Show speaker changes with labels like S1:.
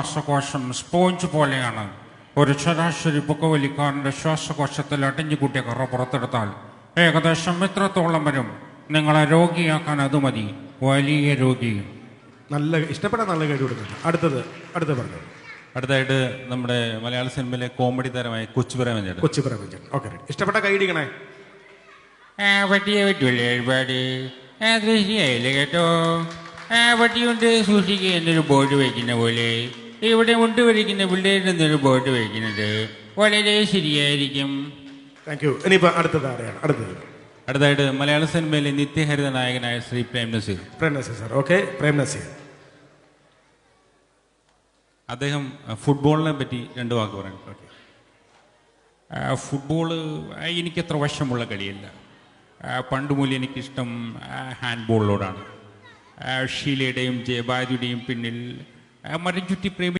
S1: ശ്വാസകോശം സ്പോഞ്ച് പോലെയാണ്. ഒരു ശരാശരി പുകവലിക്കാരൻ്റെ ശ്വാസകോശത്തിൽ അടിഞ്ഞുകൂട്ടിയ കറ പുറത്തെടുത്താൽ ഏകദേശം ഇത്രത്തോളം വരും. നിങ്ങളെ രോഗിയാക്കാൻ അത് മതി, വലിയ രോഗി.
S2: നല്ല ഇഷ്ടപ്പെട്ട നല്ല കഴിവ് കൊടുക്കുന്നു. അടുത്ത പറഞ്ഞു.
S3: അടുത്തായിട്ട് നമ്മുടെ മലയാള സിനിമയിലെ കോമഡി താരമായ കൊച്ചു പ്രേമചേട്ടൻ.
S2: ഓക്കെ, ഇഷ്ടപ്പെട്ട കൈ ഇടിക്കണേ.
S1: പറ്റിയേ പറ്റൂല്ലേ ഒരുപാട് ശരിയായില്ല കേട്ടോ. പട്ടിയുണ്ട് സൂക്ഷിക്കുക എന്നൊരു ബോർഡ് വയ്ക്കുന്ന പോലെ ഇവിടെ മുണ്ട് വരയ്ക്കുന്ന പിള്ളേരുടെ എന്നൊരു ബോർഡ് വയ്ക്കുന്നത് വളരെ ശരിയായിരിക്കും.
S2: Thank you. ഇനിയിപ്പോൾ അടുത്തത്
S3: അടുത്തായിട്ട് മലയാള സിനിമയിലെ നിത്യഹരിത നായകനായ ശ്രീ പ്രേം നസീർ
S2: സാർ. ഓക്കെ, പ്രേം നസീർ.
S3: അദ്ദേഹം ഫുട്ബോളിനെ പറ്റി 2 വാക്ക് പറയണം.
S2: ഓക്കെ.
S1: ഫുട്ബോള് എനിക്കത്ര വശമുള്ള കളിയല്ല. പണ്ട് മൂലം എനിക്കിഷ്ടം ഹാൻഡ്ബോളിനോടാണ്. ഷീലയുടെയും ജയബാദിയുടെയും പിന്നിൽ മരം ചുറ്റി പ്രേമി